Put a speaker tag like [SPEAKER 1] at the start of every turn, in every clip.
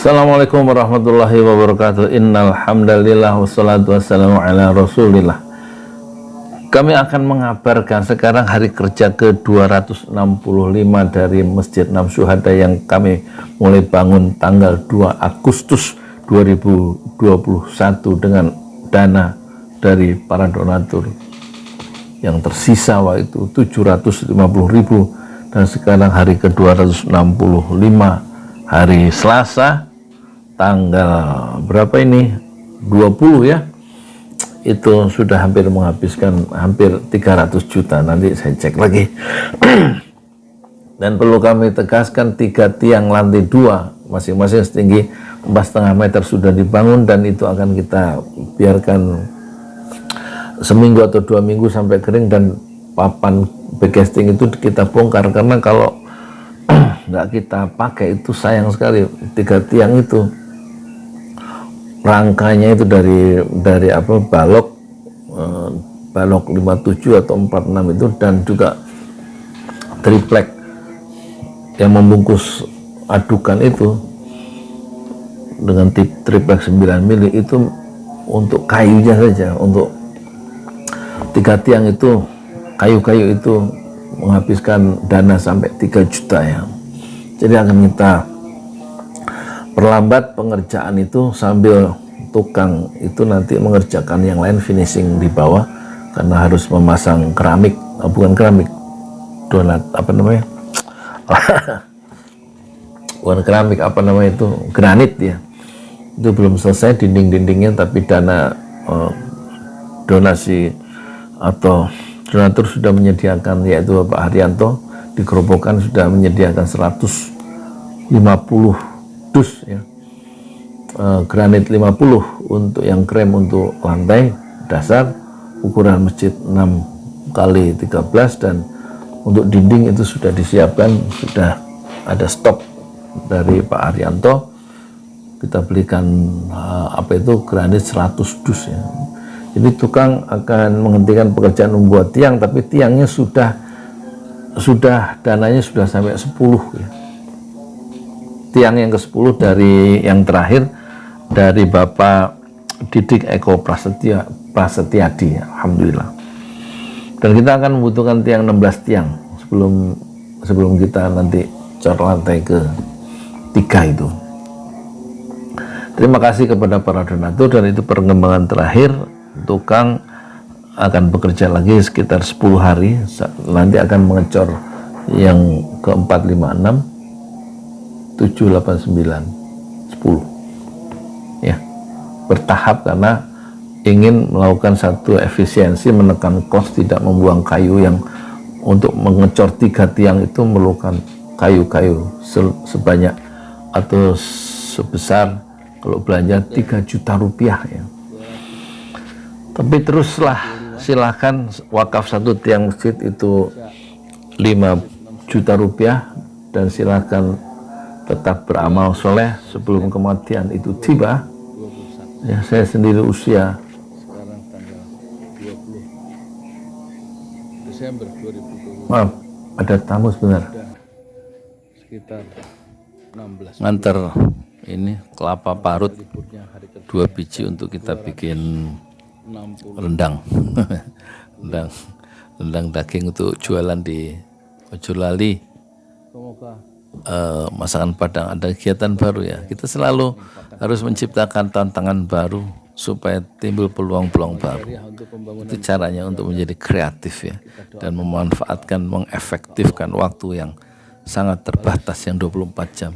[SPEAKER 1] Assalamualaikum warahmatullahi wabarakatuh. Innal hamdalillah wassalatu wassalamu ala rasulillah. Kami akan mengabarkan sekarang hari kerja ke-265 dari Masjid Enam Syuhada yang kami mulai bangun tanggal 2 Agustus 2021 dengan dana dari para donatur yang tersisa waktu itu 750.000, dan sekarang hari ke-265 hari Selasa tanggal berapa ini, 20 ya, itu sudah hampir menghabiskan hampir 300 juta. Nanti saya cek lagi. Dan perlu kami tegaskan, 3 tiang lantai 2 masing-masing setinggi 4,5 meter sudah dibangun, dan itu akan kita biarkan seminggu atau 2 minggu sampai kering, dan papan backcasting itu kita bongkar karena kalau nggak kita pakai itu sayang sekali. 3 tiang itu rangkanya itu dari balok 57 atau 46 itu, dan juga triplek yang membungkus adukan itu dengan triplek 9 mili itu untuk kayunya saja. Untuk 3 tiang itu, kayu-kayu itu menghabiskan dana sampai 3 juta ya. Jadi akan kita perlambat pengerjaan itu sambil tukang itu nanti mengerjakan yang lain, finishing di bawah, karena harus memasang keramik, bukan keramik, donat, bukan keramik, itu granit ya. Itu belum selesai dinding-dindingnya, tapi dana donasi atau donatur sudah menyediakan, yaitu Bapak Haryanto di Gerobokan sudah menyediakan 150 dus ya, granit 50 untuk yang krem untuk lantai dasar, ukuran masjid 6x13, dan untuk dinding itu sudah disiapkan, sudah ada stok dari Pak Haryanto. Kita belikan granit 100 dus ya. Jadi tukang akan menghentikan pekerjaan membuat tiang, tapi tiangnya sudah dananya sudah sampai 10 ya. Tiang yang ke-10 dari yang terakhir dari Bapak Didik Eko Prasetyadi, alhamdulillah. Dan kita akan membutuhkan tiang 16 tiang sebelum kita nanti cor lantai ke-3 itu. Terima kasih kepada para donatur, dan itu perkembangan terakhir. Tukang akan bekerja lagi sekitar 10 hari, nanti akan mengecor yang ke-4, 5, 6, 7, 8, 9, 10 ya, bertahap, karena ingin melakukan satu efisiensi, menekan kos, tidak membuang kayu yang untuk mengecor 3 tiang itu memerlukan kayu-kayu sebanyak atau sebesar kalau belanja 3 juta rupiah ya. Tapi teruslah, silahkan wakaf 1 tiang masjid itu 5 juta rupiah, dan silahkan tetap beramal soleh sebelum kematian itu tiba ya. Saya sendiri usia sekarang tanggal 20 Desember 2020. Maaf, ada tamu sebentar. Sekitar 16 nganter ini kelapa parut 2 biji untuk kita bikin rendang. rendang daging untuk jualan di Ojolali. Masakan Padang. Ada kegiatan baru ya. Kita selalu harus menciptakan tantangan baru supaya timbul peluang-peluang baru. Itu caranya untuk menjadi kreatif ya, dan memanfaatkan, mengefektifkan waktu yang sangat terbatas yang 24 jam.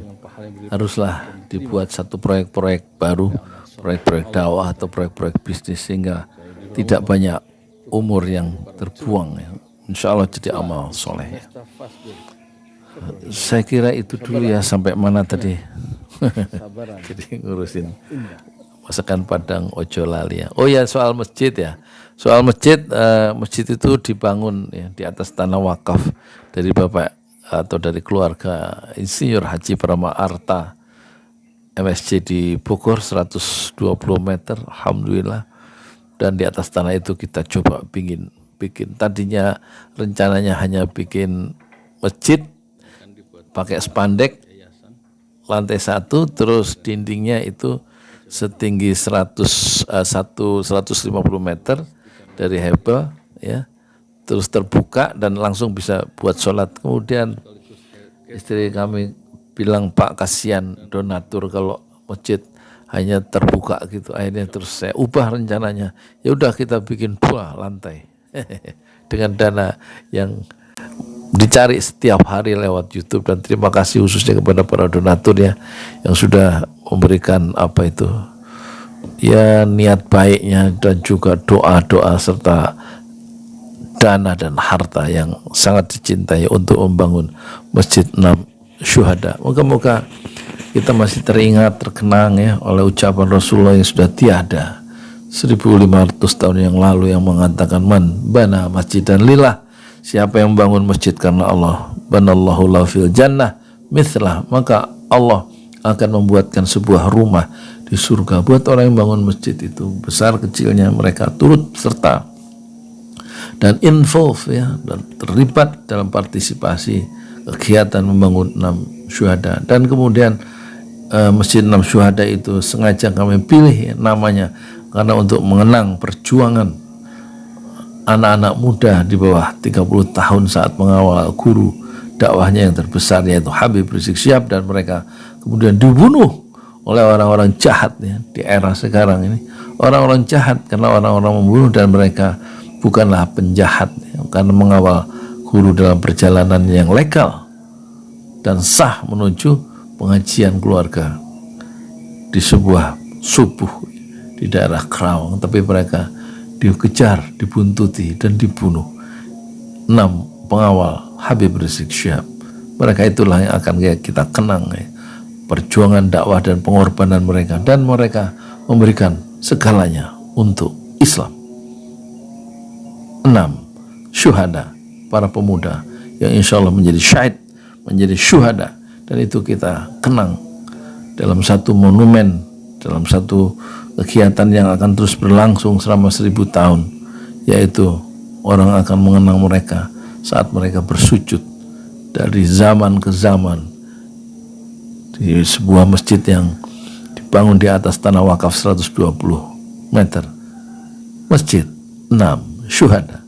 [SPEAKER 1] Haruslah dibuat satu proyek-proyek baru, proyek-proyek dakwah atau proyek-proyek bisnis, sehingga tidak banyak umur yang terbuang ya. Insya Allah jadi amal soleh ya. Saya kira itu dulu ya, sampai mana tadi? Jadi ngurusin masakan Padang Ojolali ya. Oh ya, soal masjid ya. Soal masjid, masjid itu dibangun ya di atas tanah wakaf dari Bapak atau dari keluarga Insinyur Haji Prama Arta, MSC di Bogor, 120 meter, alhamdulillah. Dan di atas tanah itu kita coba bikin. Tadinya rencananya hanya bikin masjid pakai spandek lantai 1, terus dindingnya itu setinggi 150 meter dari hebel, ya, terus terbuka dan langsung bisa buat sholat. Kemudian istri kami bilang, Pak, kasihan donatur kalau masjid hanya terbuka gitu. Akhirnya terus saya ubah rencananya, ya udah kita bikin 2 lantai dengan dana yang dicari setiap hari lewat YouTube. Dan terima kasih khususnya kepada para donatur ya, yang sudah memberikan ya niat baiknya dan juga doa-doa serta dana dan harta yang sangat dicintai untuk membangun Masjid 6 Syuhada. Moga-moga kita masih teringat, terkenang ya oleh ucapan Rasulullah yang sudah tiada 1500 tahun yang lalu, yang mengatakan, man bana masjidan lillah, siapa yang membangun masjid karena Allah, banallahu lahu fil jannah mithlah, maka Allah akan membuatkan sebuah rumah di surga buat orang yang bangun masjid itu. Besar kecilnya mereka turut serta dan involve ya, dan terlibat dalam partisipasi kegiatan membangun 6 syuhada. Dan kemudian Masjid 6 Syuhada itu sengaja kami pilih ya, namanya karena untuk mengenang perjuangan anak-anak muda di bawah 30 tahun saat mengawal guru dakwahnya yang terbesar, yaitu Habib Rizik Syihab, dan mereka kemudian dibunuh oleh orang-orang jahat ya, di era sekarang ini. Orang-orang jahat karena orang-orang membunuh, dan mereka bukanlah penjahat ya, karena mengawal guru dalam perjalanan yang legal dan sah menuju pengajian keluarga di sebuah subuh di daerah Kerawang, tapi mereka dikejar, dibuntuti, dan dibunuh 6 pengawal Habib Rizik Syihab. Mereka itulah yang akan kita kenang ya, perjuangan dakwah dan pengorbanan mereka, dan mereka memberikan segalanya untuk Islam. 6 syuhada, para pemuda yang insya Allah menjadi syahid, menjadi syuhada, dan itu kita kenang dalam satu monumen, dalam satu kegiatan yang akan terus berlangsung selama 1000 tahun, yaitu orang akan mengenang mereka saat mereka bersujud dari zaman ke zaman di sebuah masjid yang dibangun di atas tanah wakaf 120 meter. Masjid 6 Syuhada.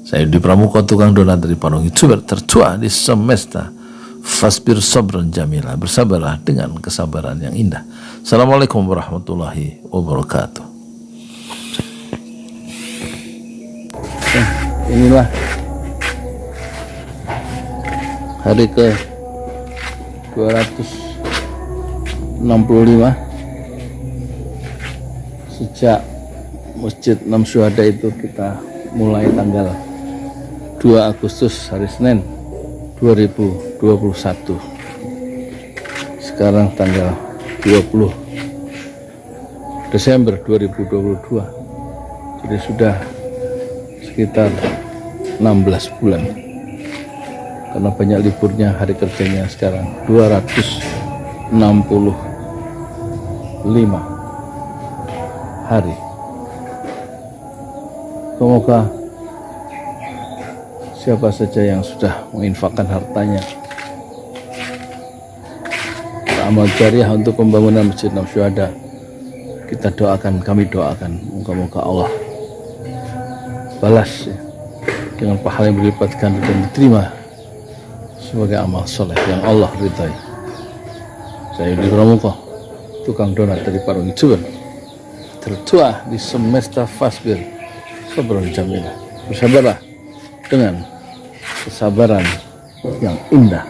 [SPEAKER 1] Saya di Pramuka, tukang donat dari Parung YouTuber tertua di semesta. Fasbir sabran jamila, bersabarlah dengan kesabaran yang indah. Assalamualaikum warahmatullahi wabarakatuh. Inilah hari ke 265 sejak Masjid 6 Syuhada itu kita mulai tanggal 2 Agustus hari Senin 2021. Sekarang tanggal 20 Desember 2022. Jadi sudah sekitar 16 bulan. Karena banyak liburnya, hari kerjanya sekarang 265 hari. Semoga siapa saja yang sudah menginfakkan hartanya amal jariah untuk pembangunan Masjid 6 Syuhada, kita doakan, kami doakan, moga-moga Allah balas ya, dengan pahala yang berlipat ganda dan diterima sebagai amal soleh yang Allah ridhai. Saya di Pramuka, tukang donat dari Parung YouTuber tertua di semesta. Fasbir sabran jamila, bersabarlah dengan kesabaran yang indah.